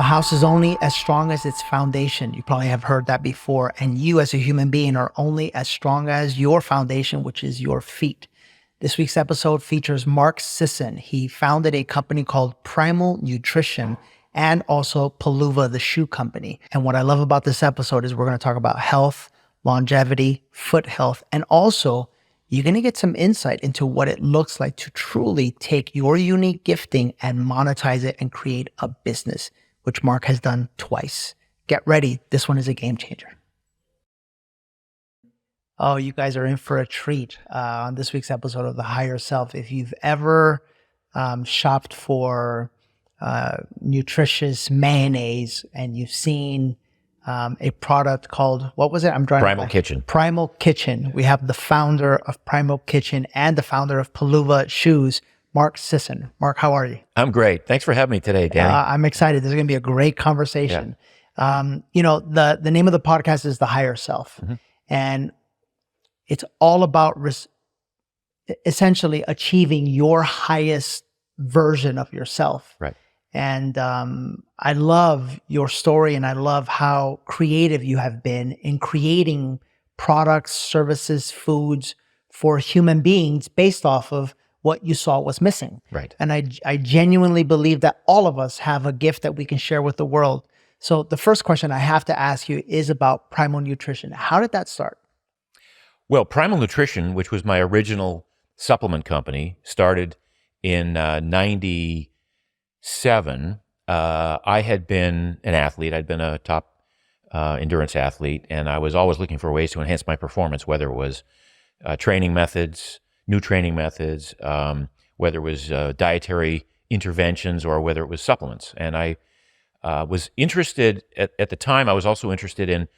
house is only as strong as its foundation. You probably have heard that before. And you as a human being are only as strong as your foundation, which is your feet. This week's episode features Mark Sisson. He founded a company called Primal Nutrition and also Palooza, the shoe company. And what I love about this episode is we're going to talk about health, longevity, foot health, and also you're going to get some insight into what it looks like to truly take your unique gifting and monetize it and create a business, which Mark has done twice. Get ready. This one is a game changer. Oh, you guys are in for a treat on this week's episode of The Higher Self. If you've ever shopped for nutritious mayonnaise and you've seen a product called, what was it? Primal Kitchen. Primal Kitchen. We have the founder of Primal Kitchen and the founder of Palooza Shoes, Mark Sisson. Mark, how are you? I'm great. Thanks for having me today, Danny. I'm excited. This is going to be a great conversation. Yeah. The name of the podcast is The Higher Self. Mm-hmm. And it's all about essentially achieving your highest version of yourself. Right. And I love your story, and I love how creative you have been in creating products, services, foods for human beings based off of what you saw was missing. Right. And I genuinely believe that all of us have a gift that we can share with the world. So the first question I have to ask you is about Primal Nutrition. How did that start? Well, Primal Nutrition, which was my original supplement company, started in 97. I had been an athlete. I'd been a top endurance athlete, and I was always looking for ways to enhance my performance, whether it was training methods, new training methods, whether it was dietary interventions, or whether it was supplements. And I was interested, at the time, I was also interested in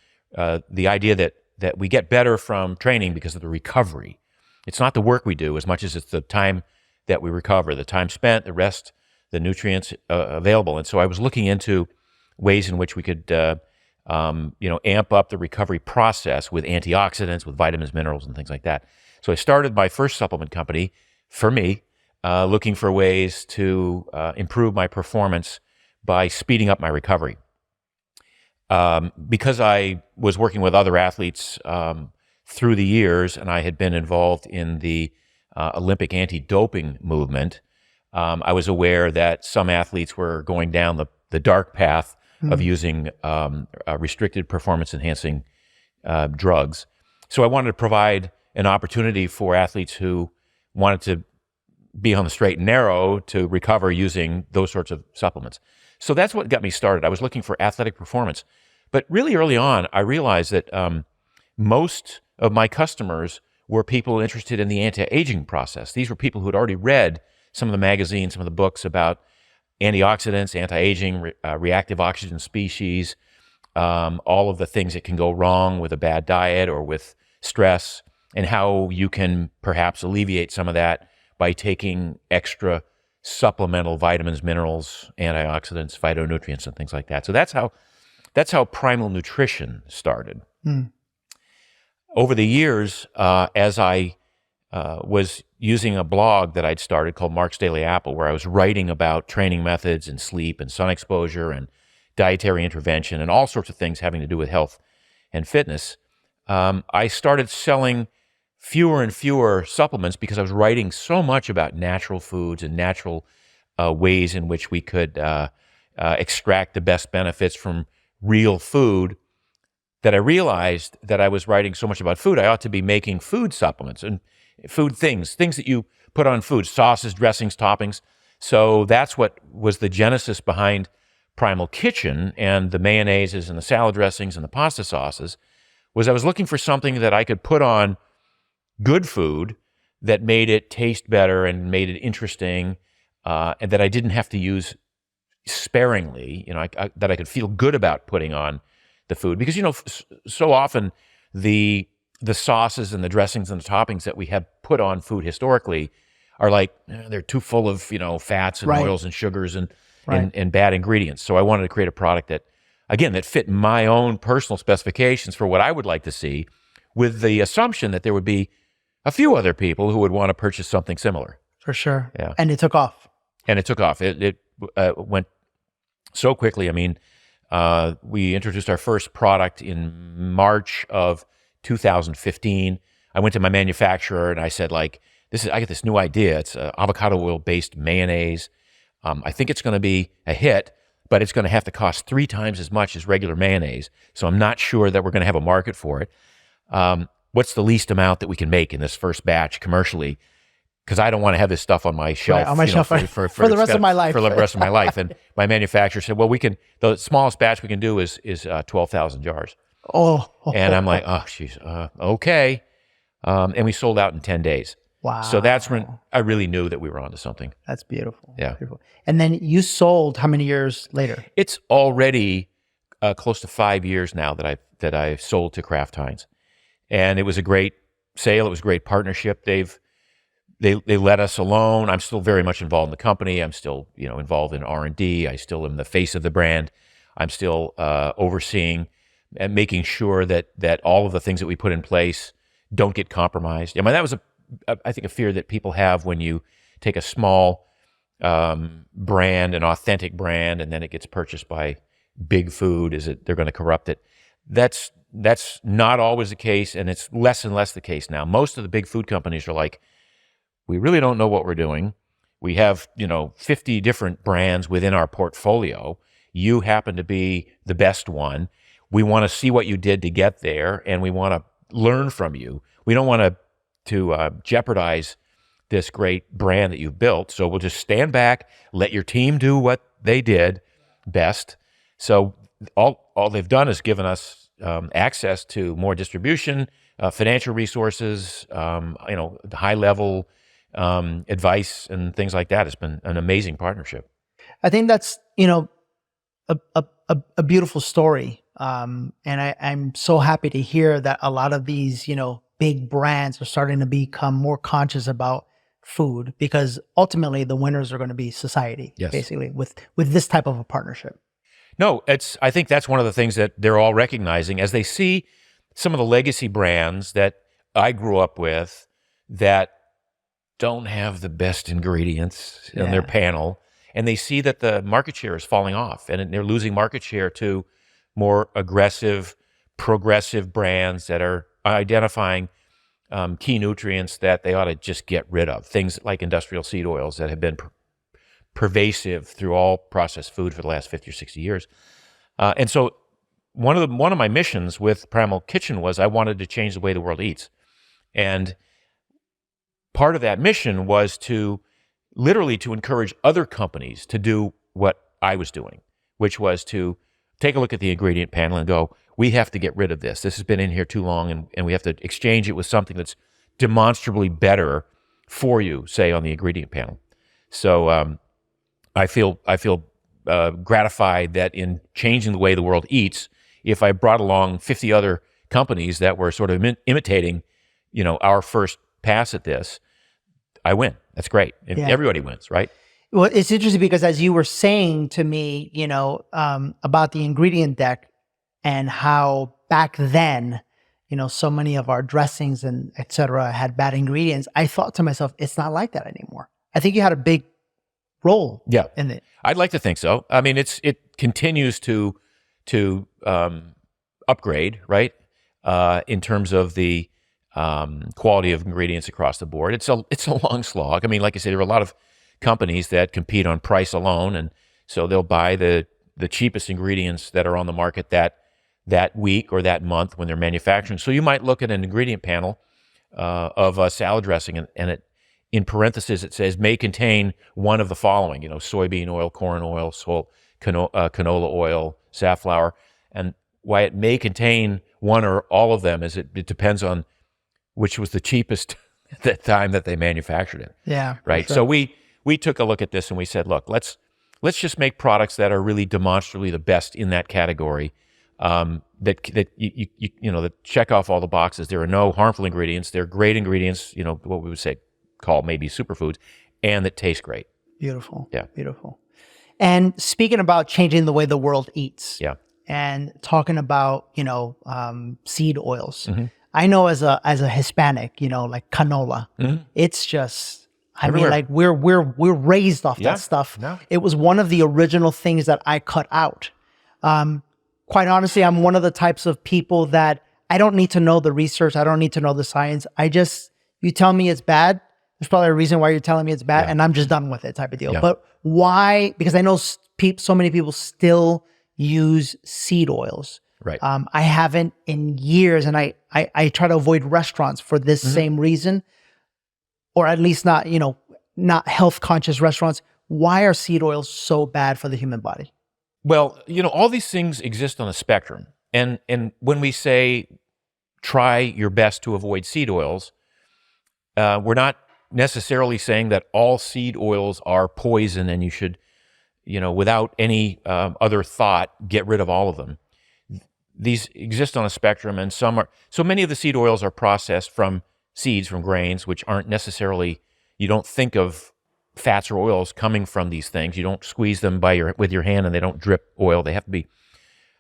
the idea that we get better from training because of the recovery. It's not the work we do as much as it's the time that we recover, the time spent, the rest, the nutrients available. And so I was looking into ways in which we could, amp up the recovery process with antioxidants, with vitamins, minerals, and things like that. So I started my first supplement company for me, looking for ways to improve my performance by speeding up my recovery. Because I was working with other athletes through the years, and I had been involved in the Olympic anti-doping movement, I was aware that some athletes were going down the dark path of using restricted performance-enhancing drugs. So I wanted to provide an opportunity for athletes who wanted to be on the straight and narrow to recover using those sorts of supplements. So that's what got me started. I was looking for athletic performance. But really early on, I realized that most of my customers were people interested in the anti-aging process. These were people who had already read some of the magazines, some of the books about antioxidants, anti-aging, reactive oxygen species, all of the things that can go wrong with a bad diet or with stress, and how you can perhaps alleviate some of that by taking extra supplemental vitamins, minerals, antioxidants, phytonutrients, and things like that. So that's how Primal Nutrition started. Over the years, as I was using a blog that I'd started called Mark's Daily Apple, where I was writing about training methods and sleep and sun exposure and dietary intervention and all sorts of things having to do with health and fitness, I started selling fewer and fewer supplements because I was writing so much about natural foods and natural ways in which we could extract the best benefits from real food, that I realized that I was writing so much about food, I ought to be making food supplements and food things that you put on food, sauces, dressings, toppings. So that's what was the genesis behind Primal Kitchen and the mayonnaises and the salad dressings and the pasta sauces, was I was looking for something that I could put on good food that made it taste better and made it interesting, and that I didn't have to use sparingly, that I could feel good about putting on the food. Because, so often the sauces and the dressings and the toppings that we have put on food historically are like, they're too full of, fats and oils and sugars and bad ingredients. So I wanted to create a product that, again, that fit my own personal specifications for what I would like to see, with the assumption that there would be a few other people who would want to purchase something similar. For sure. Yeah. And it took off. And it took off. It went so quickly. I mean, we introduced our first product in March of 2015. I went to my manufacturer and I said, like, I got this new idea. It's avocado oil based mayonnaise. I think it's going to be a hit, but it's going to have to cost 3 times as much as regular mayonnaise. So I'm not sure that we're going to have a market for it. What's the least amount that we can make in this first batch commercially? Because I don't want to have this stuff on my shelf, on my shelf for the rest of my life. For the rest of my life. And my manufacturer said, well, the smallest batch we can do is 12,000 jars. Oh. And I'm like, oh, geez, okay. And we sold out in 10 days. Wow. So that's when I really knew that we were onto something. That's beautiful. Yeah. Beautiful. And then you sold how many years later? It's already close to 5 years now that I sold to Kraft Heinz. And it was a great sale. It was a great partnership. They let us alone. I'm still very much involved in the company. I'm still, involved in R&D. I still am the face of the brand. I'm still overseeing and making sure that all of the things that we put in place don't get compromised. I mean, that was I think a fear that people have when you take a small brand, an authentic brand, and then it gets purchased by big food, is that they're going to corrupt it. That's not always the case, and it's less and less the case now. Most of the big food companies are like, we really don't know what we're doing. We have, 50 different brands within our portfolio. You happen to be the best one. We want to see what you did to get there, and we want to learn from you. We don't want to jeopardize this great brand that you've built. So we'll just stand back, let your team do what they did best. So all they've done is given us access to more distribution, financial resources, high level advice and things like that. It's been an amazing partnership. I think that's a beautiful story, and I'm so happy to hear that a lot of these big brands are starting to become more conscious about food, because ultimately the winners are going to be society. Yes. Basically with this type of a partnership. No, I think that's one of the things that they're all recognizing as they see some of the legacy brands that I grew up with that don't have the best ingredients in their panel, and they see that the market share is falling off and they're losing market share to more aggressive, progressive brands that are identifying key nutrients that they ought to just get rid of. Things like industrial seed oils that have been pervasive through all processed food for the last 50 or 60 years. And so one of my missions with Primal Kitchen was I wanted to change the way the world eats. And part of that mission was to literally to encourage other companies to do what I was doing, which was to take a look at the ingredient panel and go, we have to get rid of this. This has been in here too long, and we have to exchange it with something that's demonstrably better for you, say, on the ingredient panel. So I feel gratified that in changing the way the world eats, if I brought along 50 other companies that were sort of imitating, our first pass at this, I win. That's great. Everybody wins, right? Well, it's interesting because as you were saying to me, about the ingredient deck and how back then, so many of our dressings and et cetera had bad ingredients, I thought to myself, it's not like that anymore. I think you had a big role in it. I'd like to think so. I mean, it continues to upgrade, right? In terms of the quality of ingredients across the board. It's a long slog. I mean, like I said, there are a lot of companies that compete on price alone, and so they'll buy the cheapest ingredients that are on the market that week or that month when they're manufacturing. So you might look at an ingredient panel of a salad dressing, and it, in parentheses, it says may contain one of the following: soybean oil, corn oil, canola oil, safflower. And why it may contain one or all of them is it depends on which was the cheapest at that time that they manufactured it. Yeah. Right. Sure. So we took a look at this and we said, look, let's just make products that are really demonstrably the best in that category. That that check off all the boxes. There are no harmful ingredients. They're great ingredients. What we would say call maybe superfoods, and that taste great. Beautiful. Yeah. Beautiful. And speaking about changing the way the world eats. Yeah. And talking about seed oils. Mm-hmm. I know as a Hispanic, like canola, mm-hmm. it's just I Everywhere. mean, like we're raised off Yeah. that stuff. No. It was one of the original things that I cut out. Quite honestly, I'm one of the types of people that I don't need to know the research. I don't need to know the science. You tell me it's bad. There's probably a reason why you're telling me it's bad, and I'm just done with it, type of deal. Yeah. But why? Because I know so many people still use seed oils. Right. I haven't in years, and I try to avoid restaurants for this same reason, or at least not health conscious restaurants. Why are seed oils so bad for the human body? Well, all these things exist on a spectrum. And when we say try your best to avoid seed oils, we're not necessarily saying that all seed oils are poison and you should, without any other thought, get rid of all of them. These exist on a spectrum, and so many of the seed oils are processed from seeds, from grains, which aren't necessarily, you don't think of fats or oils coming from these things. You don't squeeze them with your hand and they don't drip oil. They have to be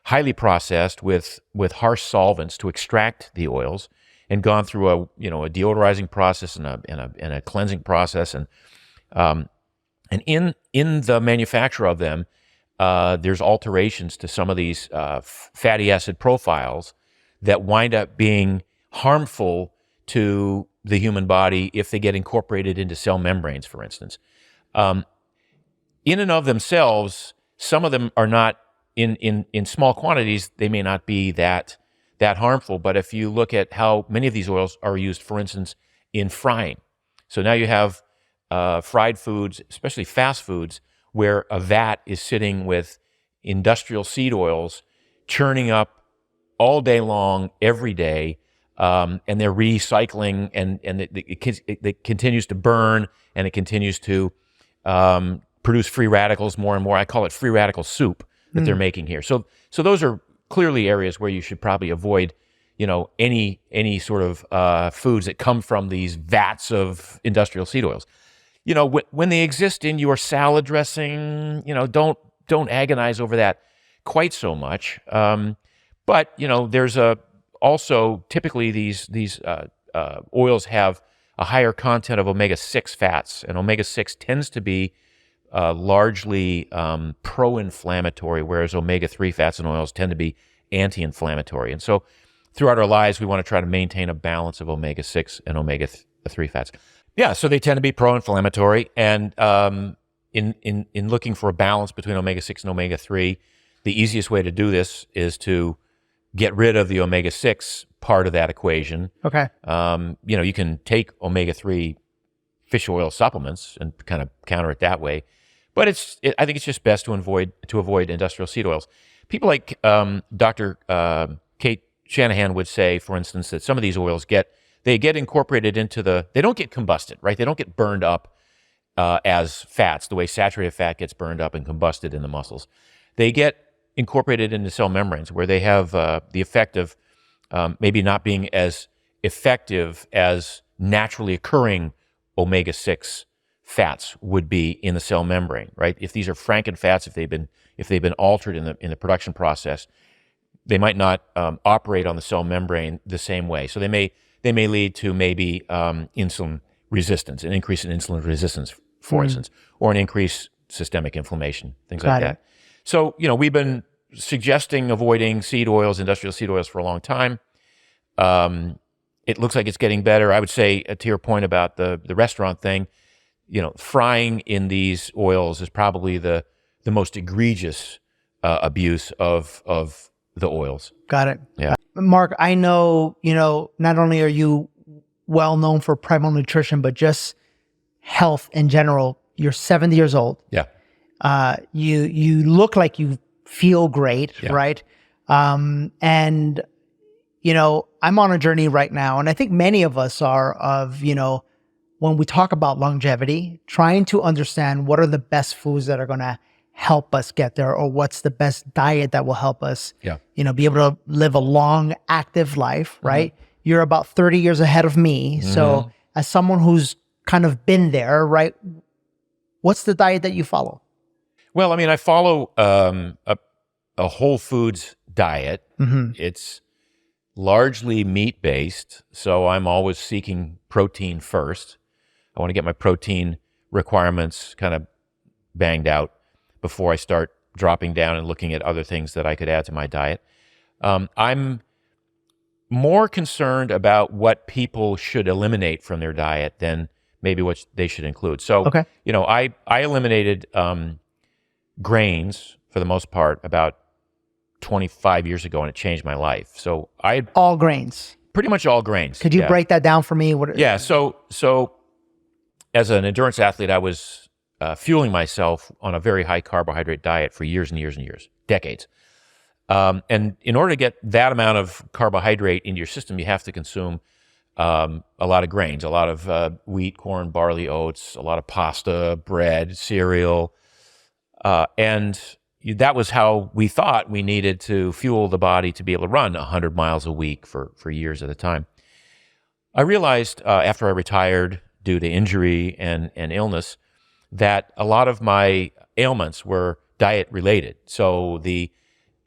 highly processed with harsh solvents to extract the oils, and gone through a deodorizing process and a cleansing process, and in the manufacture of them, there's alterations to some of these fatty acid profiles that wind up being harmful to the human body if they get incorporated into cell membranes, for instance. In and of themselves, some of them are not, in small quantities, they may not be that harmful. But if you look at how many of these oils are used, for instance, in frying. So now you have fried foods, especially fast foods, where a vat is sitting with industrial seed oils, churning up all day long, every day, and they're recycling, and it continues to burn, and it continues to produce free radicals more and more. I call it free radical soup that they're making here. So those are clearly areas where you should probably avoid, any sort of foods that come from these vats of industrial seed oils. When they exist in your salad dressing, don't agonize over that quite so much. But there's also typically these oils have a higher content of omega-6 fats, and omega-6 tends to be largely pro-inflammatory, whereas omega-3 fats and oils tend to be anti-inflammatory. And so throughout our lives, we want to try to maintain a balance of omega-6 and omega-3 fats. Yeah, so they tend to be pro-inflammatory, and in looking for a balance between omega-6 and omega-3, the easiest way to do this is to get rid of the omega-6 part of that equation. Okay. You can take omega-3 fish oil supplements and kind of counter it that way, but I think it's just best to avoid industrial seed oils. People like Dr. Kate Shanahan would say, for instance, that some of these oils get incorporated into they don't get combusted, right? They don't get burned up as fats, the way saturated fat gets burned up and combusted in the muscles. They get incorporated into cell membranes, where they have the effect of maybe not being as effective as naturally occurring omega-6 fats would be in the cell membrane, right? If these are frankenfats, if they've been altered in the production process, they might not operate on the cell membrane the same way. So they may lead to maybe insulin resistance, an increase in insulin resistance, for instance, or an increased systemic inflammation, things like that. So, we've been suggesting avoiding seed oils, industrial seed oils, for a long time. It looks like it's getting better. I would say, to your point about the restaurant thing, frying in these oils is probably the most egregious abuse of the oils. Got it. Yeah. Mark, I know, not only are you well known for Primal Nutrition, but just health in general. You're 70 years old. Yeah. You look like you feel great, Yeah. right? And I'm on a journey right now, and I think many of us are of, when we talk about longevity, trying to understand what are the best foods that are going to help us get there, or what's the best diet that will help us, be able to live a long, active life, right? You're about 30 years ahead of me. So as someone who's kind of been there, right? What's the diet that you follow? Well, I follow a whole foods diet. It's largely meat-based, so I'm always seeking protein first. I want to get my protein requirements kind of banged out before I start dropping down and looking at other things that I could add to my diet. I'm more concerned about what people should eliminate from their diet than maybe what they should include. So, Okay. I eliminated grains for the most part about 25 years ago, and it changed my life. So all grains. pretty much all grains. Could you break that down for me? Yeah. So as an endurance athlete, I was fueling myself on a very high carbohydrate diet for years and years and years, decades. And in order to get that amount of carbohydrate into your system, you have to consume a lot of grains, a lot of wheat, corn, barley, oats, a lot of pasta, bread, cereal. And that was how we thought we needed to fuel the body to be able to run 100 miles a week for years at a time. I realized after I retired due to injury and illness that a lot of my ailments were diet related. So the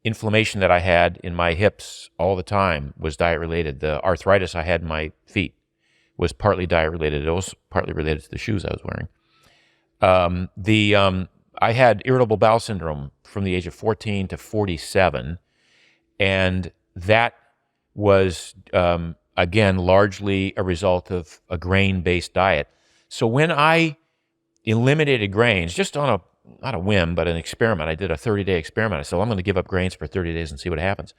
inflammation that I had in my hips all the time was diet related. The arthritis I had in my feet was partly diet related. It was partly related to the shoes I was wearing. I had irritable bowel syndrome from the age of 14 to 47, and that was, again, largely a result of a grain-based diet. So when I eliminated grains, just on not a whim, but an experiment, I did a 30-day experiment. I said, well, I'm going to give up grains for 30 days and see what happens.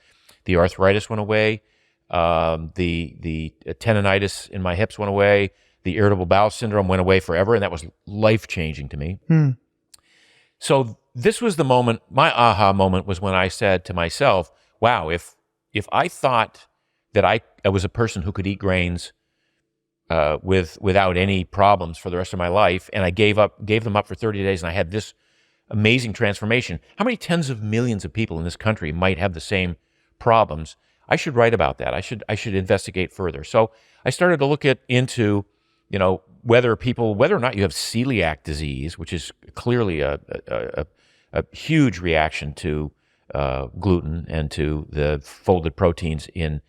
The arthritis went away. The tendonitis in my hips went away. The irritable bowel syndrome went away forever, and that was life-changing to me. So this was the moment, my aha moment was when I said to myself, wow, if I thought that I was a person who could eat grains without any problems for the rest of my life, and I gave them up for 30 days, and I had this amazing transformation, how many tens of millions of people in this country might have the same problems? I should write about that. I should investigate further. So I started to look into, whether or not you have celiac disease, which is clearly a huge reaction to gluten and to the folded proteins in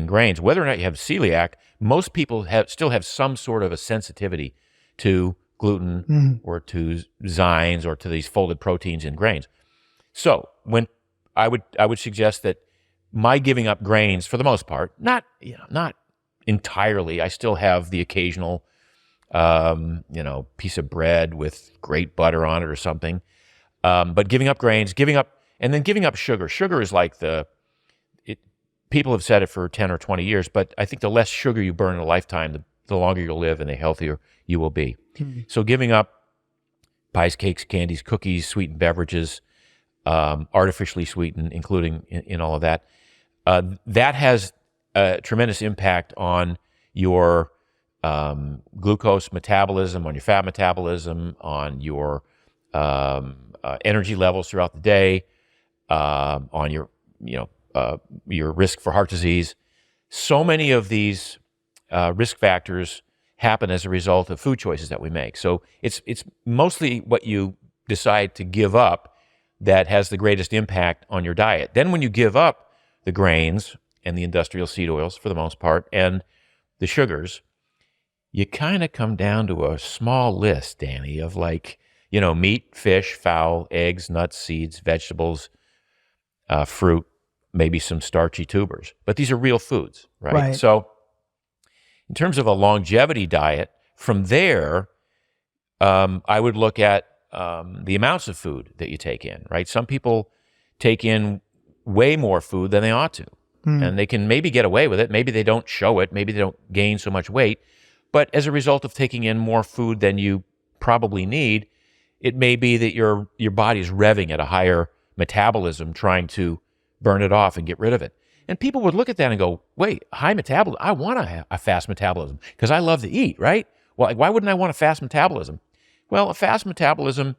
grains. Whether or not you have celiac, most people still have some sort of a sensitivity to gluten or to zymes or to these folded proteins in grains. So when I would suggest that my giving up grains, for the most part, not entirely. I still have the occasional piece of bread with great butter on it or something. But giving up grains, giving up sugar. Sugar is like people have said it for 10 or 20 years, but I think the less sugar you burn in a lifetime, the longer you'll live and the healthier you will be. So giving up pies, cakes, candies, cookies, sweetened beverages, artificially sweetened, including in all of that, that has a tremendous impact on your glucose metabolism, on your fat metabolism, on your energy levels throughout the day, on your risk for heart disease. So many of these risk factors happen as a result of food choices that we make. So it's mostly what you decide to give up that has the greatest impact on your diet. Then when you give up the grains and the industrial seed oils, for the most part, and the sugars, you kind of come down to a small list, Danny, of meat, fish, fowl, eggs, nuts, seeds, vegetables, fruit, maybe some starchy tubers. But these are real foods, right? So in terms of a longevity diet, from there, I would look at the amounts of food that you take in, right? Some people take in way more food than they ought to. And they can maybe get away with it. Maybe they don't show it. Maybe they don't gain so much weight. But as a result of taking in more food than you probably need, it may be that your body is revving at a higher metabolism, trying to burn it off and get rid of it. And people would look at that and go, wait, high metabolism? I want a fast metabolism because I love to eat, right? Well, why wouldn't I want a fast metabolism? Well, a fast metabolism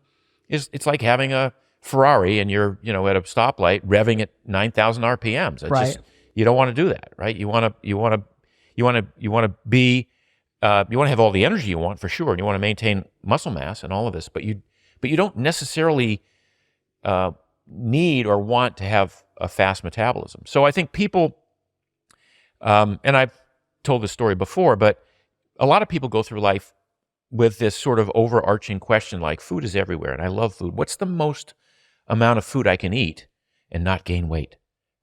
it's like having a Ferrari and you're at a stoplight revving at 9,000 RPMs. You don't want to do that, right? You want to be you want to have all the energy you want for sure, and you want to maintain muscle mass and all of this, but you don't necessarily need or want to have a fast metabolism. So I think people, and I've told this story before, but a lot of people go through life with this sort of overarching question, like food is everywhere, and I love food. What's the most amount of food I can eat and not gain weight,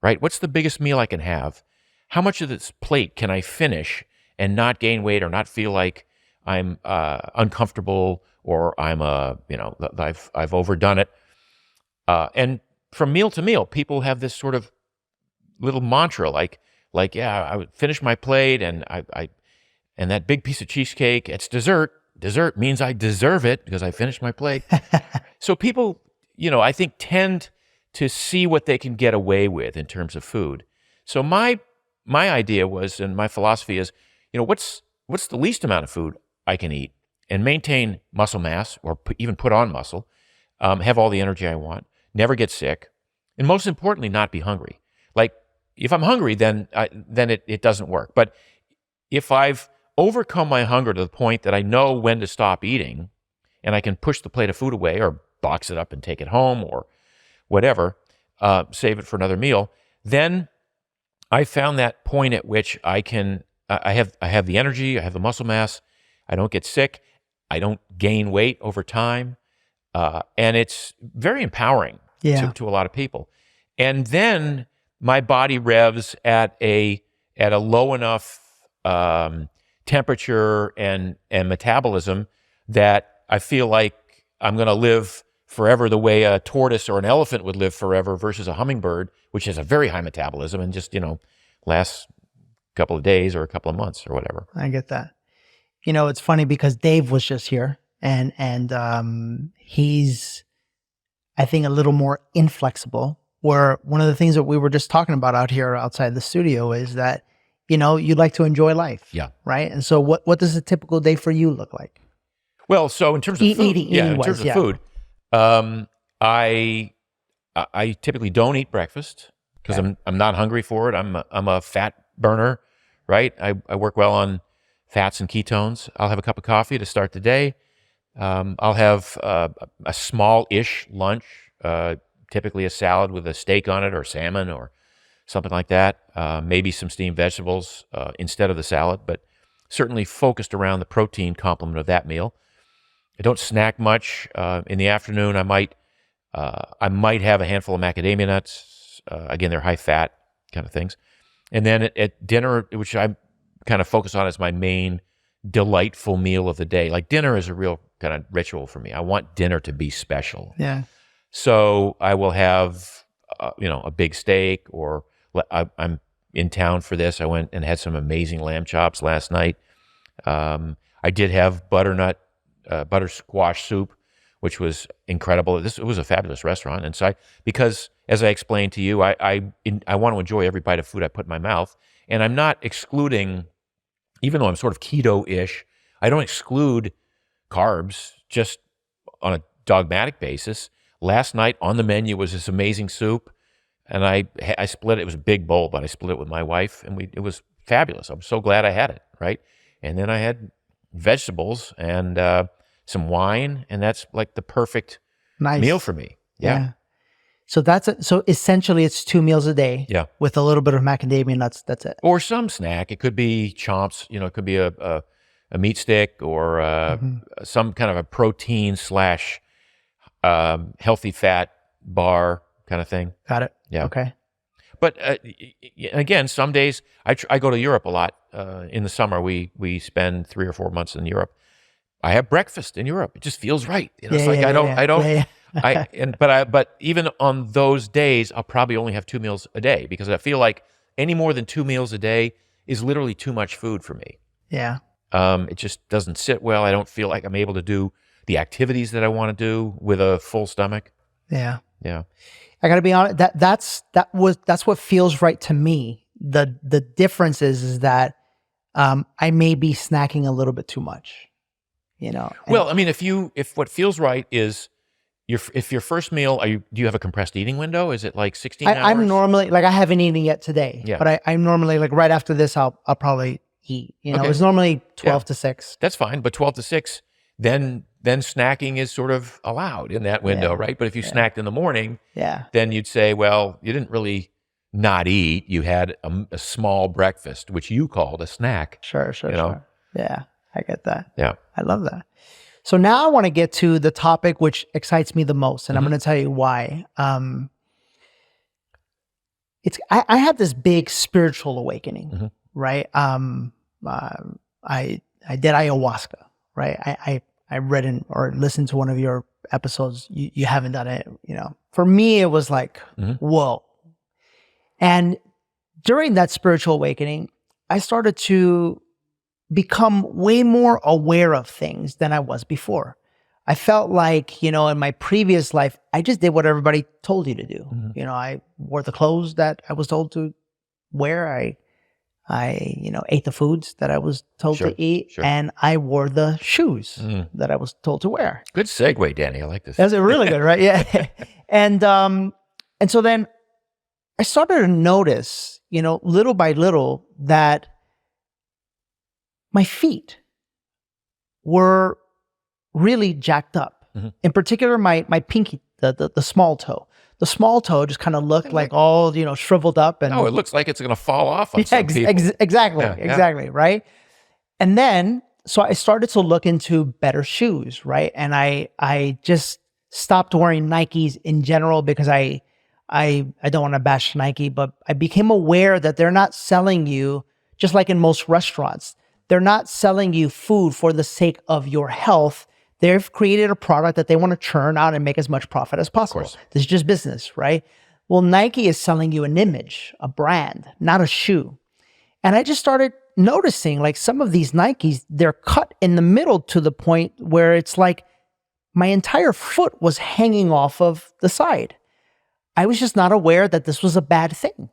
right? What's the biggest meal I can have? How much of this plate can I finish and not gain weight or not feel like I'm uncomfortable or I've overdone it? And from meal to meal, people have this sort of little mantra, like yeah, I would finish my plate, and and that big piece of cheesecake, it's dessert. Dessert means I deserve it because I finished my plate. So people, I think tend to see what they can get away with in terms of food. So my idea was, and my philosophy is, what's the least amount of food I can eat and maintain muscle mass or even put on muscle, have all the energy I want, never get sick, and most importantly, not be hungry. Like if I'm hungry, then it doesn't work. But if I've overcome my hunger to the point that I know when to stop eating, and I can push the plate of food away or box it up and take it home or whatever, save it for another meal, then I found that point at which I have the energy, I have the muscle mass, I don't get sick, I don't gain weight over time, and it's very empowering to a lot of people. And then my body revs at a low enough temperature and metabolism that I feel like I'm going to live forever the way a tortoise or an elephant would live forever versus a hummingbird, which has a very high metabolism and just, lasts a couple of days or a couple of months or whatever. I get that. It's funny because Dave was just here and he's, I think, a little more inflexible, where one of the things that we were just talking about out here outside the studio is that, you'd like to enjoy life. Yeah. Right. And so what does a typical day for you look like? Well, so in terms of food, in terms of food, I typically don't eat breakfast because I'm not hungry for it. I'm a fat burner, right? I work well on fats and ketones. I'll have a cup of coffee to start the day. I'll have a small-ish lunch, typically a salad with a steak on it or salmon or something like that. Maybe some steamed vegetables instead of the salad, but certainly focused around the protein complement of that meal. I don't snack much. In the afternoon, I might have a handful of macadamia nuts. Again, they're high fat kind of things. And then at dinner, which I kind of focus on as my main delightful meal of the day. Like dinner is a real kind of ritual for me. I want dinner to be special. Yeah. So I will have, a big steak, or I'm in town for this. I went and had some amazing lamb chops last night. I did have butter squash soup, which was incredible. It was a fabulous restaurant. And so because as I explained to you, I want to enjoy every bite of food I put in my mouth. And I'm not excluding, even though I'm sort of keto-ish, I don't exclude carbs just on a dogmatic basis. Last night on the menu was this amazing soup, and I split it. It was a big bowl, but I split it with my wife, and it was fabulous. I'm so glad I had it, right? And then I had vegetables and some wine, and that's like the perfect meal for me. Yeah. So essentially it's 2 meals a day. Yeah. With a little bit of macadamia nuts. That's it. Or some snack. It could be chomps. It could be a meat stick or some kind of a protein / healthy fat bar kind of thing. Got it. Yeah. Okay. But again, some days I go to Europe a lot. In the summer, we spend 3 or 4 months in Europe. I have breakfast in Europe. It just feels right. It's like I don't. But even on those days, I'll probably only have 2 meals a day because I feel like any more than 2 meals a day is literally too much food for me. Yeah. It just doesn't sit well. I don't feel like I'm able to do the activities that I want to do with a full stomach. Yeah. Yeah. I got to be honest. That's what feels right to me. The difference is that I may be snacking a little bit too much. Well, I mean, if what feels right is if your first meal, do you have a compressed eating window? Is it like 16 hours? I'm normally I haven't eaten yet today. Yeah. But I'm normally right after this, I'll probably eat. Okay. It's normally 12 to 6. That's fine, but 12 to 6, then snacking is sort of allowed in that window, right? But if you snacked in the morning, then you'd say, well, you didn't really not eat. You had a small breakfast, which you called a snack. Sure. Yeah. I get that. Yeah. I love that. So now I want to get to the topic which excites me the most, and I'm going to tell you why. I had this big spiritual awakening, right? I did ayahuasca, right? I read or listened to one of your episodes. You haven't done it, For me, it was like, whoa. And during that spiritual awakening, I started to become way more aware of things than I was before. I felt like, in my previous life, I just did what everybody told you to do. I wore the clothes that I was told to wear. I ate the foods that I was told to eat, and I wore the shoes that I was told to wear. Good segue, Danny. I like this. That's really good, right? Yeah. And so then I started to notice, little by little, that my feet were really jacked up. In particular, my pinky, the small toe. The small toe just kind of looked like all, shriveled up. And it looks like it's going to fall off on some people. Exactly, right? And then, so I started to look into better shoes, right? And I just stopped wearing Nikes in general because I don't want to bash Nike, but I became aware that they're not selling you, just like in most restaurants, they're not selling you food for the sake of your health. They've created a product that they want to churn out and make as much profit as possible. This is just business, right? Well, Nike is selling you an image, a brand, not a shoe. And I just started noticing, like, some of these Nikes, they're cut in the middle to the point where it's like my entire foot was hanging off of the side. I was just not aware that this was a bad thing,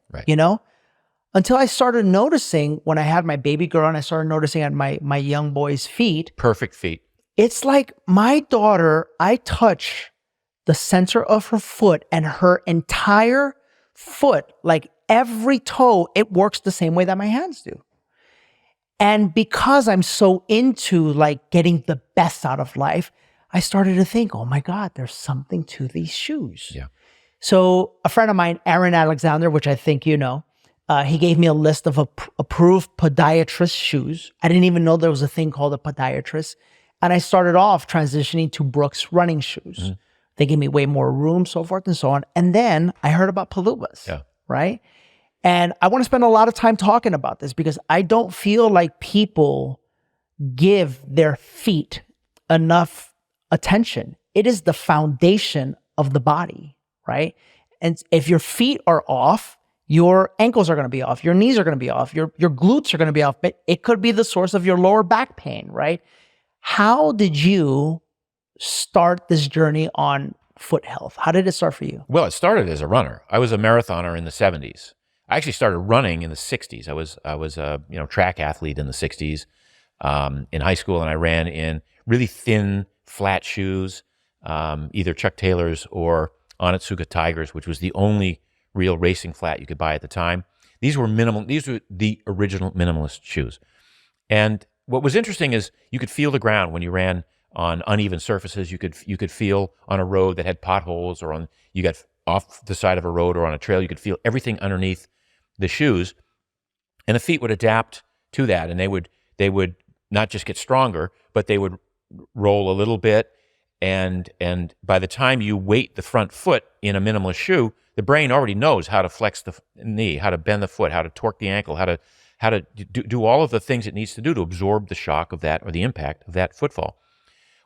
Until I started noticing when I had my baby girl, and I started noticing at my young boy's feet. Perfect feet. It's like my daughter, I touch the center of her foot and her entire foot, like every toe, it works the same way that my hands do. And because I'm so into like getting the best out of life, I started to think, oh my God, there's something to these shoes. Yeah. So a friend of mine, Aaron Alexander, which I think you know, he gave me a list of approved podiatrist shoes. I didn't even know there was a thing called a podiatrist. And I started off transitioning to Brooks running shoes. They gave me way more room, so forth and so on. And then I heard about Palubas, right? And I want to spend a lot of time talking about this because I don't feel like people give their feet enough attention. It is the foundation of the body, right? And if your feet are off, your ankles are going to be off, your knees are going to be off, your glutes are going to be off, but it could be the source of your lower back pain, right? How did you start this journey on foot health? How did it start for you? Well, it started as a runner. I was a marathoner in the 70s. I actually started running in the 60s. I was a track athlete in the 60s in high school, and I ran in really thin, flat shoes, either Chuck Taylors or Onitsuka Tigers, which was the only real racing flat you could buy at the time. These were the original minimalist shoes. And what was interesting is you could feel the ground when you ran on uneven surfaces. You could feel on a road that had potholes, or you got off the side of a road or on a trail. You could feel everything underneath the shoes, and the feet would adapt to that, and they would not just get stronger, but they would roll a little bit. And by the time you weight the front foot in a minimalist shoe, the brain already knows how to flex the knee, how to bend the foot, how to torque the ankle, how to do all of the things it needs to do to absorb the shock of that or the impact of that footfall.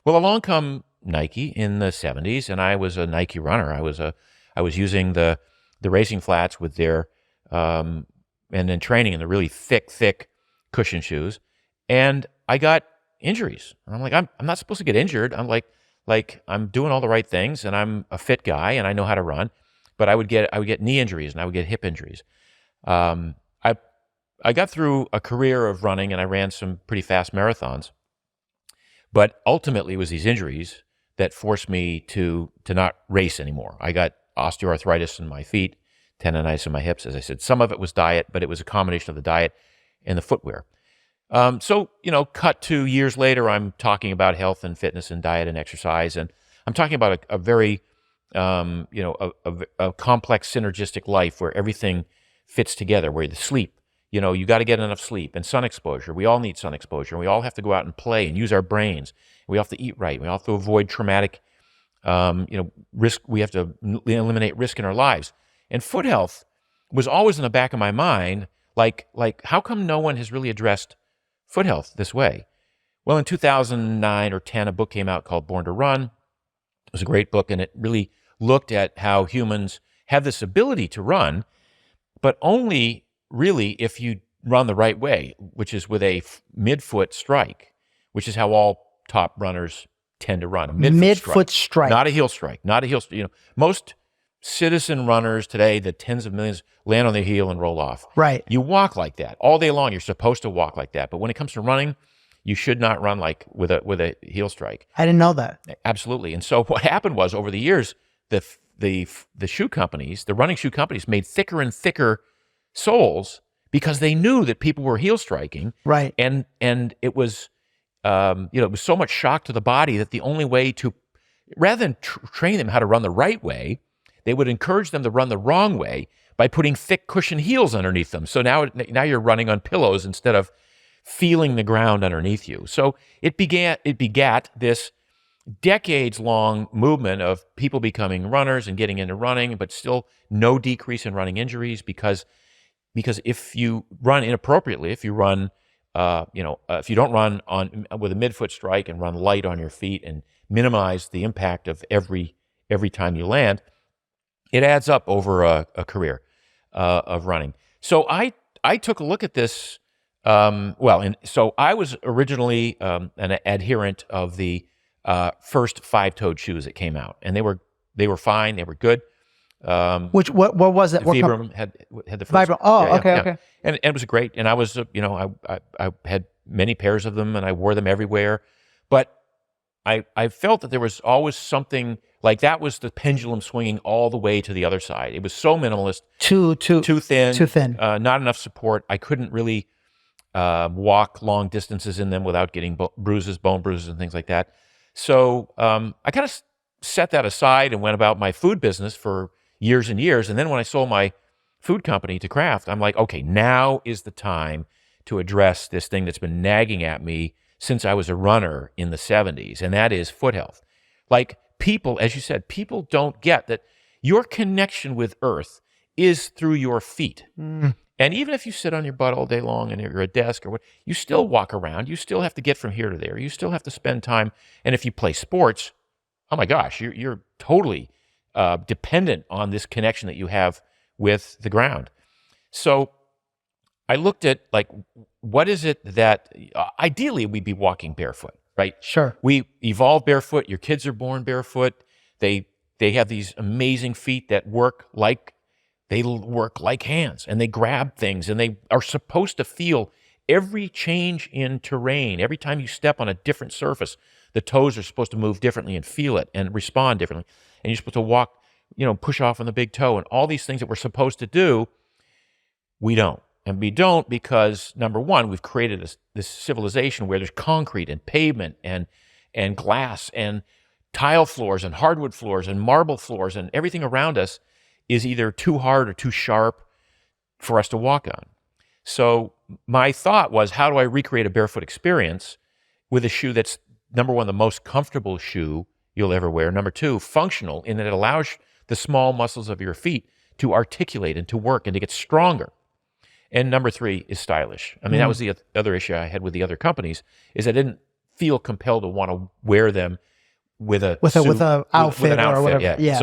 Well, along come Nike in the 70s, and I was a Nike runner. I was using the racing flats with their and then training in the really thick cushion shoes, and I got injuries. And I'm like, I'm not supposed to get injured. I'm like I'm doing all the right things, and I'm a fit guy, and I know how to run, but I would get knee injuries, and I would get hip injuries. I got through a career of running, and I ran some pretty fast marathons, but ultimately it was these injuries that forced me to not race anymore. I got osteoarthritis in my feet, tendonitis in my hips. As I said, some of it was diet, but it was a combination of the diet and the footwear. So, cut to years later, I'm talking about health and fitness and diet and exercise, and I'm talking about a very, a complex synergistic life where everything fits together, where the sleep, you got to get enough sleep and sun exposure. We all need sun exposure. We all have to go out and play and use our brains. We have to eat right. We all have to avoid traumatic, risk. We have to eliminate risk in our lives. And foot health was always in the back of my mind. Like how come no one has really addressed foot health this way? Well, in 2009 or 10, a book came out called Born to Run. It was a great book, and it really looked at how humans have this ability to run, but only really if you run the right way, which is with a midfoot strike, which is how all top runners tend to run. A midfoot strike. Not a heel strike. Not a heel strike. Most citizen runners today, the tens of millions, land on their heel and roll off. Right. You walk like that all day long. You're supposed to walk like that. But when it comes to running, you should not run like with a heel strike. I didn't know that. Absolutely. And so what happened was, over the years, the shoe companies, the running shoe companies, made thicker and thicker soles because they knew that people were heel striking. Right. And it was it was so much shock to the body that the only way to, rather than train them how to run the right way, they would encourage them to run the wrong way by putting thick cushion heels underneath them. So now you're running on pillows instead of feeling the ground underneath you. So it begat this decades-long movement of people becoming runners and getting into running, but still no decrease in running injuries because if you run inappropriately, if you run, if you don't run with a midfoot strike and run light on your feet and minimize the impact of every time you land, it adds up over a career of running. So I took a look at this. So I was originally an adherent of the first five-toed shoes that came out, and they were fine. They were good. What was it? Vibram had the first. Vibram. Oh, yeah, okay. And it was great. And I was, I had many pairs of them, and I wore them everywhere. But I felt that there was always something like that was the pendulum swinging all the way to the other side. It was so minimalist, too thin, not enough support. I couldn't really walk long distances in them without getting bone bruises, and things like that. So I kind of set that aside and went about my food business for years and years. And then when I sold my food company to Kraft, I'm like, okay, now is the time to address this thing that's been nagging at me since I was a runner in the 70s, and that is foot health. Like people, as you said, people don't get that your connection with Earth is through your feet. Mm. And even if you sit on your butt all day long and you're at a desk or what, you still walk around. You still have to get from here to there. You still have to spend time. And if you play sports, oh my gosh, you're totally dependent on this connection that you have with the ground. So I looked at, like, what is it that ideally we'd be walking barefoot, right? Sure. We evolve barefoot. Your kids are born barefoot. They have these amazing feet that work like hands, and they grab things, and they are supposed to feel every change in terrain. Every time you step on a different surface, the toes are supposed to move differently and feel it and respond differently. And you're supposed to walk, push off on the big toe, and all these things that we're supposed to do, we don't. And we don't because, number one, we've created this civilization where there's concrete and pavement and glass and tile floors and hardwood floors and marble floors, and everything around us is either too hard or too sharp for us to walk on. So my thought was, how do I recreate a barefoot experience with a shoe that's, number one, the most comfortable shoe you'll ever wear, number two, functional in that it allows the small muscles of your feet to articulate and to work and to get stronger. And number three is stylish. I mean, that was the other issue I had with the other companies, is I didn't feel compelled to want to wear them with an outfit or whatever. Yeah.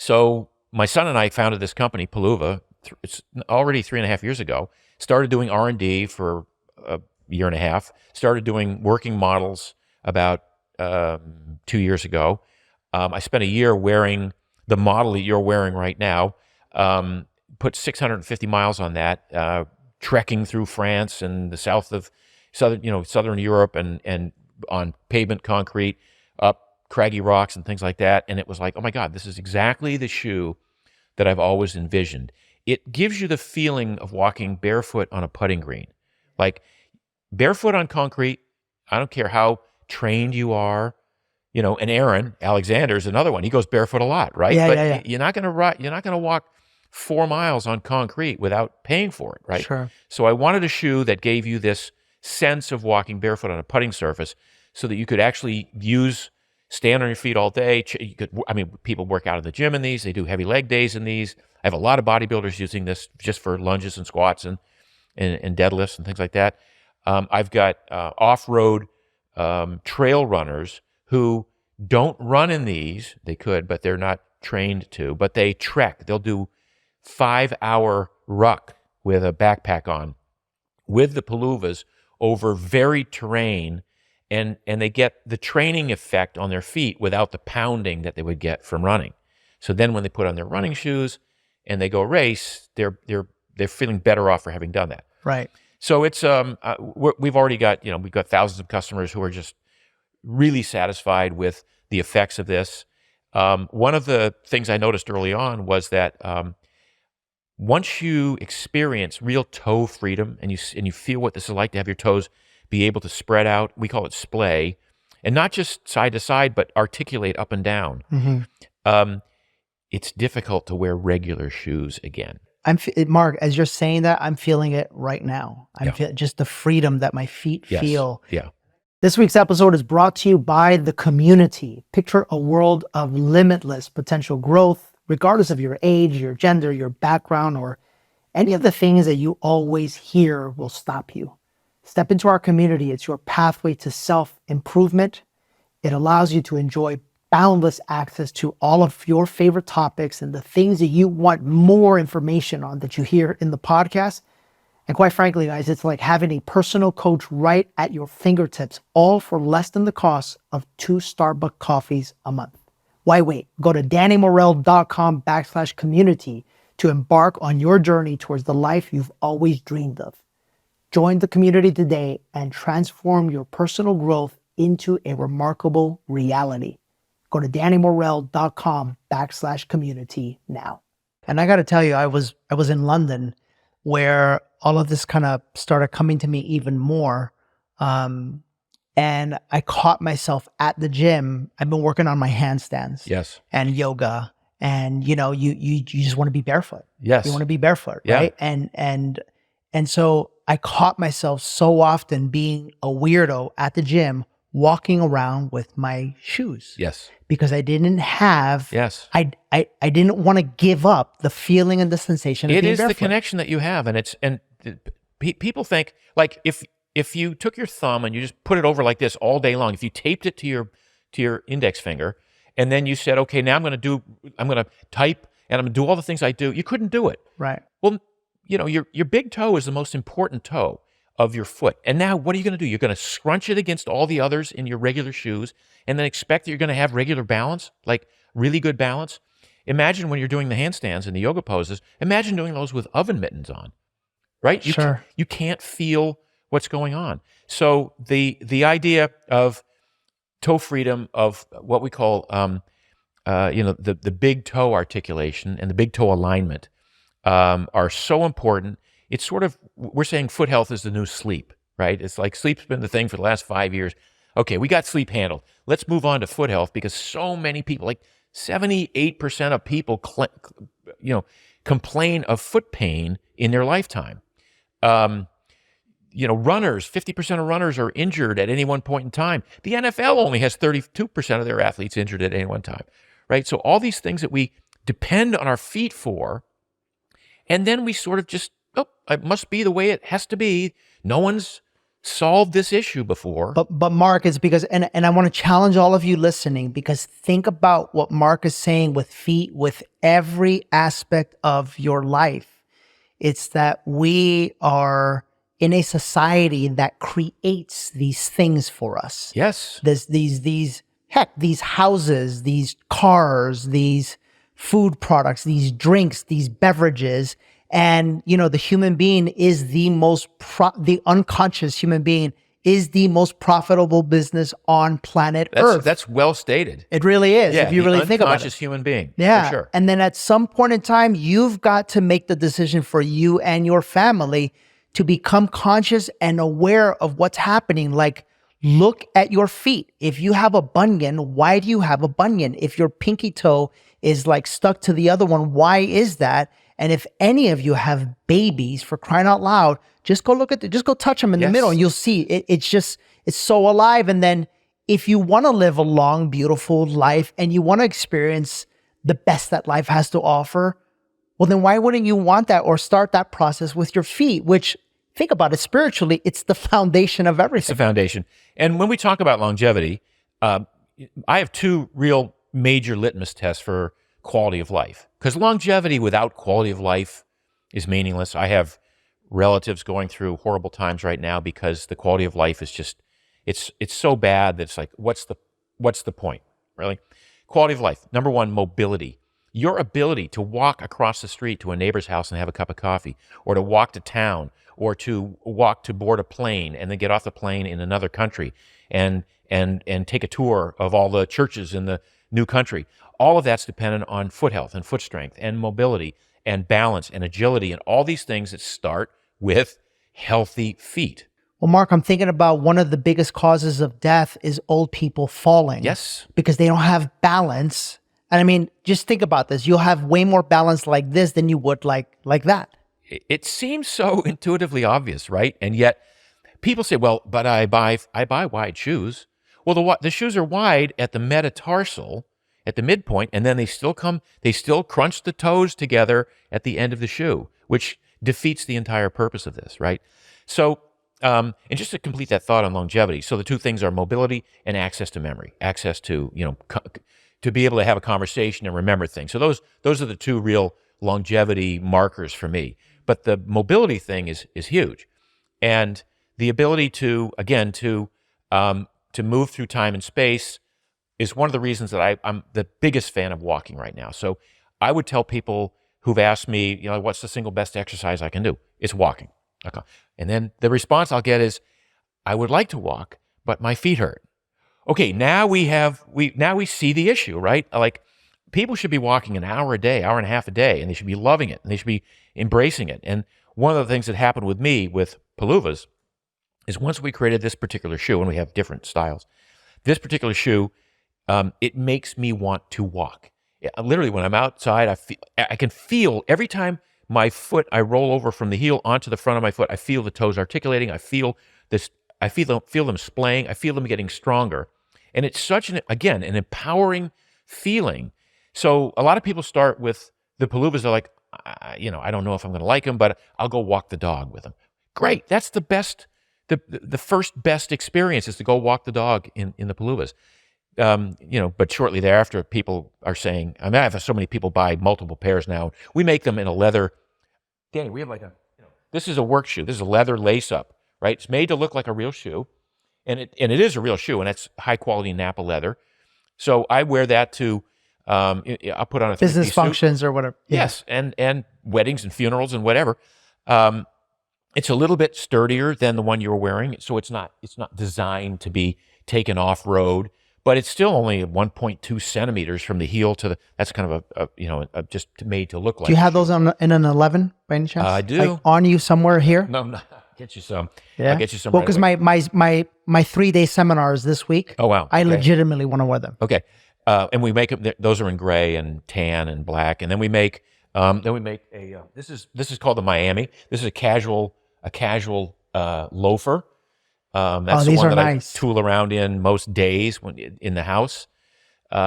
So my son and I founded this company, Paluva. It's already 3.5 years ago. Started doing R&D for a year and a half. Started doing working models about 2 years ago. I spent a year wearing the model that you're wearing right now. Put 650 miles on that, trekking through France and the south of southern Europe, and on pavement concrete, up craggy rocks and things like that. And it was like, oh my God, this is exactly the shoe that I've always envisioned. It gives you the feeling of walking barefoot on a putting green. Like barefoot on concrete, I don't care how trained you are, and Aaron Alexander is another one. He goes barefoot a lot, right? Yeah. You're not going to walk 4 miles on concrete without paying for it, right? Sure. So I wanted a shoe that gave you this sense of walking barefoot on a putting surface so that you could actually stand on your feet all day. People work out in the gym in these. They do heavy leg days in these. I have a lot of bodybuilders using this just for lunges and squats and deadlifts and things like that. I've got off-road trail runners who don't run in these. They could, but they're not trained to. But they trek. They'll do 5-hour ruck with a backpack on with the paluvas over varied terrain, and they get the training effect on their feet without the pounding that they would get from running. So then when they put on their running shoes and they go race, they're feeling better off for having done that. Right. So it's we've already got we've got thousands of customers who are just really satisfied with the effects of this. One of the things I noticed early on was that once you experience real toe freedom and you feel what this is like to have your toes be able to spread out, we call it splay, and not just side to side, but articulate up and down. Mm-hmm. It's difficult to wear regular shoes again. Mark, as you're saying that, I'm feeling it right now. I'm feeling just the freedom that my feet feel. Yeah. This week's episode is brought to you by the community. Picture a world of limitless potential growth, regardless of your age, your gender, your background, or any of the things that you always hear will stop you. Step into our community. It's your pathway to self-improvement. It allows you to enjoy boundless access to all of your favorite topics and the things that you want more information on that you hear in the podcast. And quite frankly, guys, it's like having a personal coach right at your fingertips, all for less than the cost of 2 Starbucks coffees a month. Why wait? Go to DannyMorel.com/community to embark on your journey towards the life you've always dreamed of. Join the community today and transform your personal growth into a remarkable reality. Go to DannyMorel.com/community now. And I got to tell you, I was in London where all of this kind of started coming to me even more. And I caught myself at the gym. I've been working on my handstands. Yes. And yoga. And you just want to be barefoot. Yes. You want to be barefoot, right? And so I caught myself so often being a weirdo at the gym, walking around with my shoes. Yes. Because I didn't have, yes. I didn't want to give up the feeling and the sensation of being barefoot. It is the connection that you have. And people think, like, if you took your thumb and you just put it over like this all day long, if you taped it to your index finger, and then you said, okay, now I'm going to type and I'm going to do all the things I do, you couldn't do it. Right. Well, your big toe is the most important toe of your foot. And now what are you going to do? You're going to scrunch it against all the others in your regular shoes and then expect that you're going to have regular balance, like really good balance. Imagine when you're doing the handstands and the yoga poses, imagine doing those with oven mittens on, right? Sure. You can't feel what's going on. So the idea of toe freedom, of what we call, the big toe articulation and the big toe alignment are so important. It's sort of, we're saying foot health is the new sleep, right? It's like sleep's been the thing for the last 5 years. Okay, we got sleep handled. Let's move on to foot health, because so many people, like 78% of people, complain of foot pain in their lifetime. Runners, 50% of runners are injured at any one point in time. The NFL only has 32% of their athletes injured at any one time, right? So all these things that we depend on our feet for, and then we sort of just, it must be the way it has to be. No one's solved this issue before. But Mark, it's because, and I want to challenge all of you listening, because think about what Mark is saying with feet, with every aspect of your life. It's that we are in a society that creates these things for us. Yes. These houses, these cars, these food products, these drinks, these beverages. And, the human being is the unconscious human being is the most profitable business on planet Earth. That's well stated. It really is, if you really think about it. Unconscious human being, yeah, for sure. And then at some point in time, you've got to make the decision for you and your family to become conscious and aware of what's happening. Like, look at your feet. If you have a bunion, why do you have a bunion? If your pinky toe is like stuck to the other one, why is that? And if any of you have babies, for crying out loud, just go just go touch them in the middle and you'll see it's so alive. And then if you want to live a long, beautiful life and you want to experience the best that life has to offer, well, then why wouldn't you want that or start that process with your feet, which, think about it spiritually, it's the foundation of everything. It's the foundation. And when we talk about longevity, I have two real major litmus tests for quality of life. Because longevity without quality of life is meaningless. I have relatives going through horrible times right now because the quality of life is just, it's so bad that it's like, what's the point, really? Quality of life. Number one, mobility. Your ability to walk across the street to a neighbor's house and have a cup of coffee, or to walk to town, or to walk to board a plane and then get off the plane in another country and take a tour of all the churches in the new country. All of that's dependent on foot health and foot strength and mobility and balance and agility and all these things that start with healthy feet. Well, Mark, I'm thinking about one of the biggest causes of death is old people falling. Yes. Because they don't have balance. And I mean, just think about this. You'll have way more balance like this than you would like that. It seems so intuitively obvious, right? And yet people say, well, but I buy wide shoes. Well, the shoes are wide at the metatarsal, at the midpoint, and then they still crunch the toes together at the end of the shoe, which defeats the entire purpose of this, right? So, and just to complete that thought on longevity, so the two things are mobility and access to memory, access to, to be able to have a conversation and remember things. So those are the two real longevity markers for me. But the mobility thing is huge, and the ability to move through time and space is one of the reasons that I'm the biggest fan of walking right now. So I would tell people who've asked me, what's the single best exercise I can do? It's walking. Okay. And then the response I'll get is, I would like to walk, but my feet hurt. Okay, now we see the issue, right? Like, people should be walking an hour a day, hour and a half a day, and they should be loving it, and they should be embracing it. And one of the things that happened with me with Paluvas is once we created this particular shoe, and we have different styles, this particular shoe, it makes me want to walk. Literally, when I'm outside, I can feel every time I roll over from the heel onto the front of my foot, I feel the toes articulating. I feel them splaying. I feel them getting stronger. And it's such an empowering feeling. So a lot of people start with the Paluvas. They're like, I don't know if I'm going to like them, but I'll go walk the dog with them. Great. That's the best, the first best experience is to go walk the dog in the Paluvas. But shortly thereafter, people are saying, I have so many people buy multiple pairs now. We make them in a leather. Danny, we have this is a work shoe. This is a leather lace up, right? It's made to look like a real shoe. And it is a real shoe, and it's high quality Napa leather. So I wear that to, I'll put on a business functions or whatever. Yeah. Yes, and weddings and funerals and whatever. It's a little bit sturdier than the one you were wearing, so it's not designed to be taken off road, but it's still only 1.2 centimeters from the heel to that's kind of a just made to look like. Do you have those in an 11 by any chance? I do. Like on you somewhere here? No. Get you some. Yeah. I'll get you some. Well, because my 3-day seminar is this week. Oh wow. I legitimately want to wear them. Okay. And we make them. Those are in gray and tan and black. And then we make a. This is called the Miami. This is a casual loafer. That's the these one are that nice. I tool around in most days when in the house.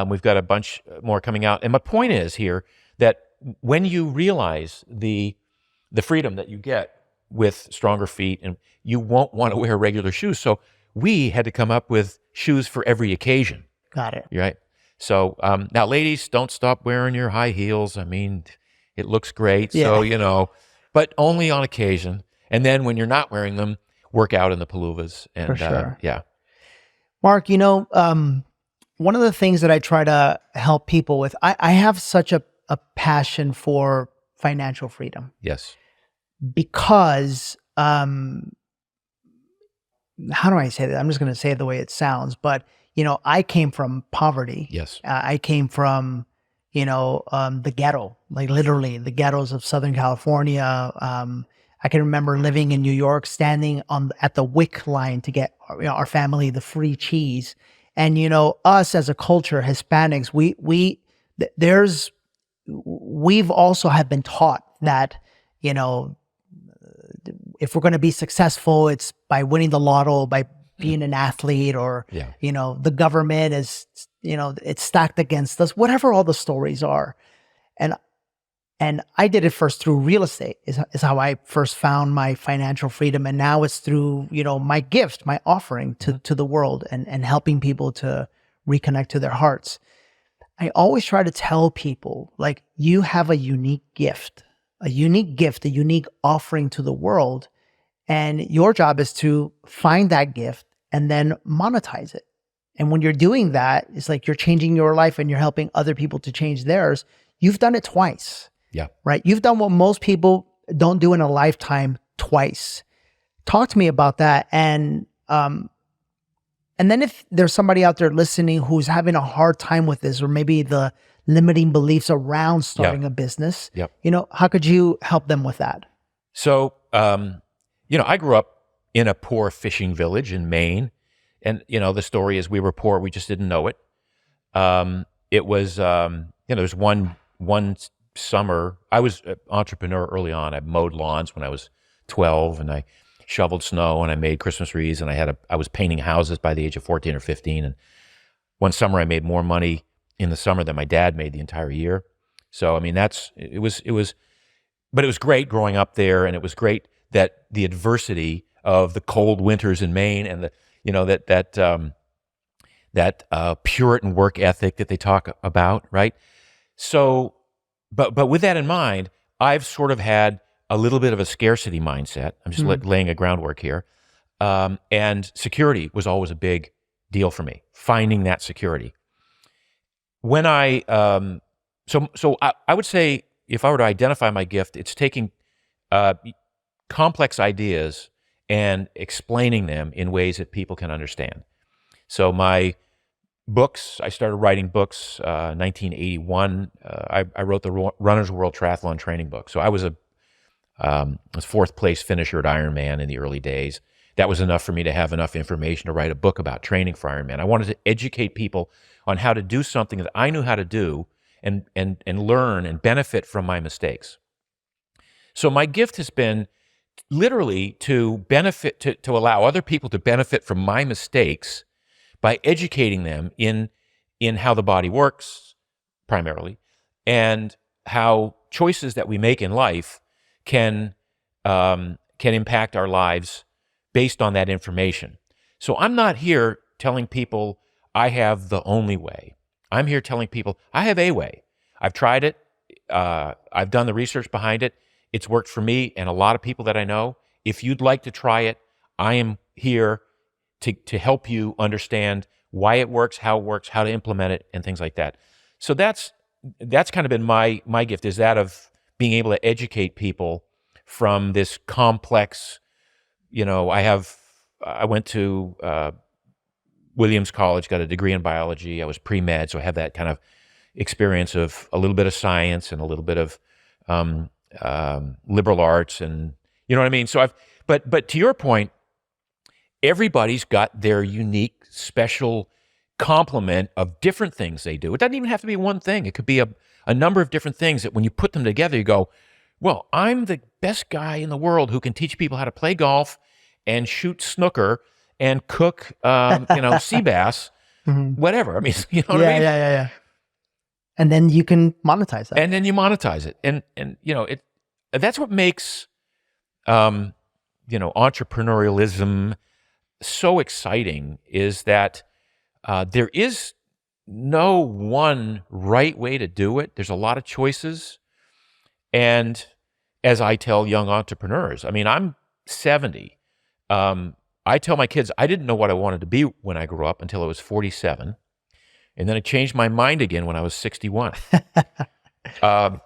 We've got a bunch more coming out. And my point is here that when you realize the freedom that you get with stronger feet, and you won't want to wear regular shoes. So we had to come up with shoes for every occasion. Got it. Right. So now, ladies, don't stop wearing your high heels. I mean, it looks great. Yeah. So, but only on occasion. And then when you're not wearing them, work out in the Paluvas. And for sure. Yeah. Mark, one of the things that I try to help people with, I have such a passion for financial freedom. Yes. Because, how do I say that? I'm just going to say it the way it sounds, but, I came from poverty. Yes. I came from, the ghetto, like literally the ghettos of Southern California. I can remember living in New York, standing at the WIC line to get our family the free cheese. And, us as a culture, Hispanics, we've also have been taught that, you know, if we're going to be successful, it's by winning the lotto, by being an athlete, or, Yeah. you know, the government is, you know, it's stacked against us, whatever all the stories are. And I did it first through real estate is how I first found my financial freedom. And now it's through, you know, my gift, my offering to the world, and helping people to reconnect to their hearts. I always try to tell people, like, you have a unique gift, a unique offering to the world. And your job is to find that gift and then monetize it. And when you're doing that, it's like you're changing your life and you're helping other people to change theirs. You've done it twice. Yeah. Right? You've done what most people don't do in a lifetime twice. Talk to me about that. And then if there's somebody out there listening who's having a hard time with this, or maybe the limiting beliefs around starting a business, you know, how could you help them with that? So, you know, I grew up in a poor fishing village in Maine. And, you know, the story is we were poor. We just didn't know it. It was, you know, there's one summer, I was an entrepreneur early on. I mowed lawns when I was 12, and I shoveled snow, and I made Christmas wreaths, and I was painting houses by the age of 14 or 15. And one summer I made more money in the summer than my dad made the entire year. So, I mean, but it was great growing up there. And it was great that the adversity of the cold winters in Maine, and the, you know, that Puritan work ethic that they talk about, right? So, but with that in mind, I've sort of had a little bit of a scarcity mindset. I'm just laying a groundwork here. And security was always a big deal for me, finding that security. When I would say, if I were to identify my gift, it's taking complex ideas and explaining them in ways that people can understand. So my books, I started writing books 1981. I wrote the Runner's World Triathlon training book. So I was a fourth place finisher at Ironman in the early days. That was enough for me to have enough information to write a book about training for Ironman. I wanted to educate people on how to do something that I knew how to do, and learn and benefit from my mistakes. So my gift has been literally to allow other people to benefit from my mistakes by educating them in how the body works, primarily, and how choices that we make in life can impact our lives based on that information. So I'm not here telling people I have the only way. I'm here telling people I have a way. I've tried it. I've done the research behind it. It's worked for me and a lot of people that I know. If you'd like to try it, I am here to help you understand why it works, how to implement it, and things like that. So that's kind of been my gift, is that of being able to educate people from this complex, you know, I went to Williams College, got a degree in biology. I was pre-med, so I have that kind of experience of a little bit of science and a little bit of liberal arts, and you know what I mean? So but to your point, everybody's got their unique, special complement of different things they do. It doesn't even have to be one thing. It could be a number of different things that when you put them together, you go, well, I'm the best guy in the world who can teach people how to play golf and shoot snooker and cook, sea bass, whatever. I mean, you know what I mean? Yeah. And then you can monetize that. And then you monetize it. And you know, that's what makes, entrepreneurialism so exciting, is that there is no one right way to do it. There's a lot of choices. And as I tell young entrepreneurs, I mean, I'm 70. I tell my kids, I didn't know what I wanted to be when I grew up until I was 47. And then I changed my mind again when I was 61. And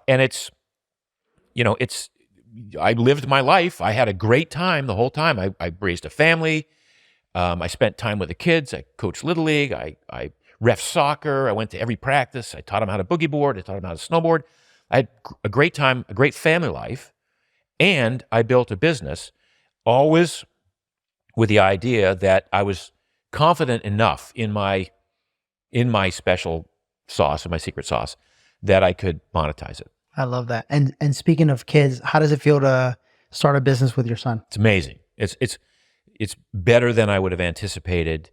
I lived my life. I had a great time the whole time. I raised a family. I spent time with the kids. I coached Little League. I ref soccer. I went to every practice. I taught them how to boogie board. I taught them how to snowboard. I had a great time, a great family life. And I built a business, always with the idea that I was confident enough in my special sauce, in my secret sauce, that I could monetize it. I love that. And speaking of kids, how does it feel to start a business with your son? It's amazing. It's better than I would have anticipated.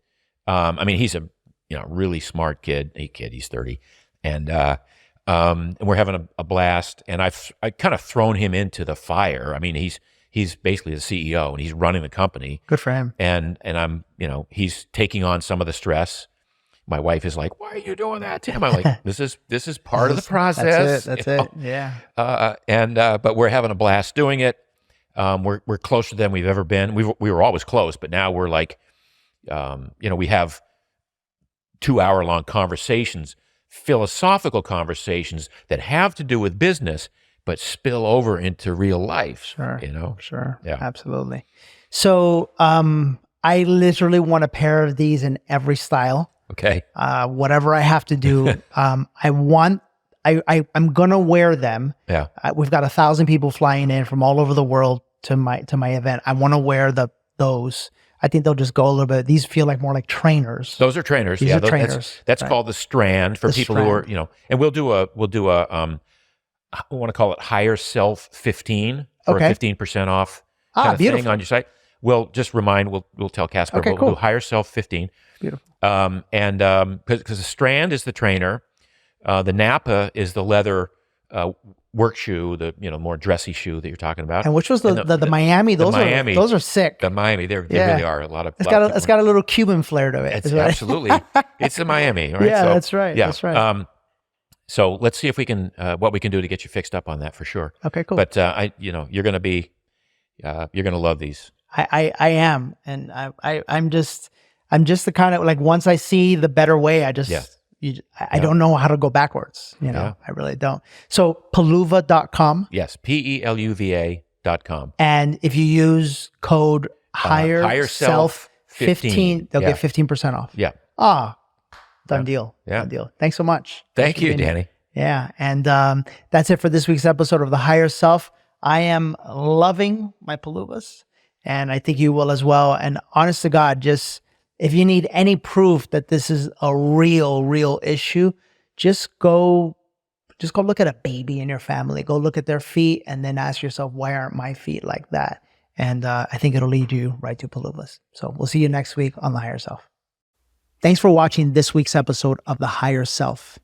I mean, he's a really smart kid. He's 30, and we're having a blast. And I kind of thrown him into the fire. I mean, he's basically the CEO and he's running the company. Good for him. And I'm he's taking on some of the stress. My wife is like, "Why are you doing that, Tim?" I'm like, "This is part of the process." That's it. Yeah. But we're having a blast doing it. We're closer than we've ever been. We were always close, but now we're like, we have 2-hour-long conversations, philosophical conversations that have to do with business, but spill over into real life. Sure. Sure. Yeah. Absolutely. So, I literally want a pair of these in every style. Okay. Whatever I have to do, I'm gonna wear them. Yeah. We've got 1,000 people flying in from all over the world to my event. I want to wear those. I think they'll just go a little bit. These feel like more like trainers. Those are trainers. These are trainers. That's right. Called the Strand for people who are, and we'll do a I want to call it Higher Self 15 for 15% off kind of thing on your site. We'll just we'll tell Casper, we'll do Higher Self 15. Beautiful. Because the Strand is the trainer, the Napa is the leather work shoe, the more dressy shoe that you're talking about. And which was the Miami? Those are sick. The Miami, they really are a lot of. It's got a little Cuban flair to it. It's absolutely. It's the Miami, right? Yeah, that's right. Yeah. That's right. So let's see if we can what we can do to get you fixed up on that for sure. Okay, cool. But you're gonna be you're gonna love these. I am, and I'm just the kind of like, once I see the better way, I don't know how to go backwards. I really don't. So Peluva.com. Yes, PELUVA.com. And if you use code higher self 15, they'll get 15% off. Yeah. Done deal. Yeah. Done deal. Thanks so much. Thank you, Danny. Yeah. And that's it for this week's episode of The Higher Self. I am loving my Peluvas, and I think you will as well. And honest to God, just if you need any proof that this is a real issue, just go look at a baby in your family. Go look at their feet and then ask yourself, why aren't my feet like that? And I think it'll lead you right to Peluvas. So we'll see you next week on The Higher Self. Thanks for watching this week's episode of The Higher Self.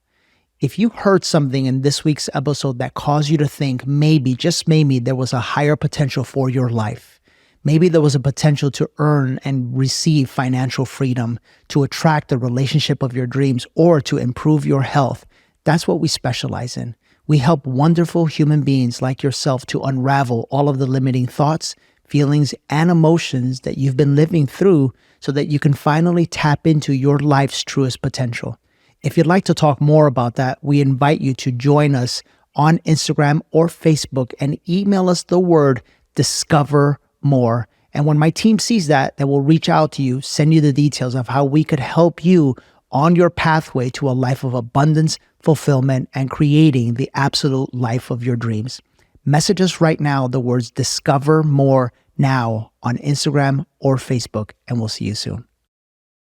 If you heard something in this week's episode that caused you to think maybe, just maybe, there was a higher potential for your life, maybe there was a potential to earn and receive financial freedom, to attract the relationship of your dreams, or to improve your health, that's what we specialize in. We help wonderful human beings like yourself to unravel all of the limiting thoughts, feelings, and emotions that you've been living through so that you can finally tap into your life's truest potential. If you'd like to talk more about that, we invite you to join us on Instagram or Facebook and email us the word discover more. And when my team sees that, they will reach out to you, send you the details of how we could help you on your pathway to a life of abundance, fulfillment, and creating the absolute life of your dreams. Message us right now the words discover more now on Instagram or Facebook, and we'll see you soon.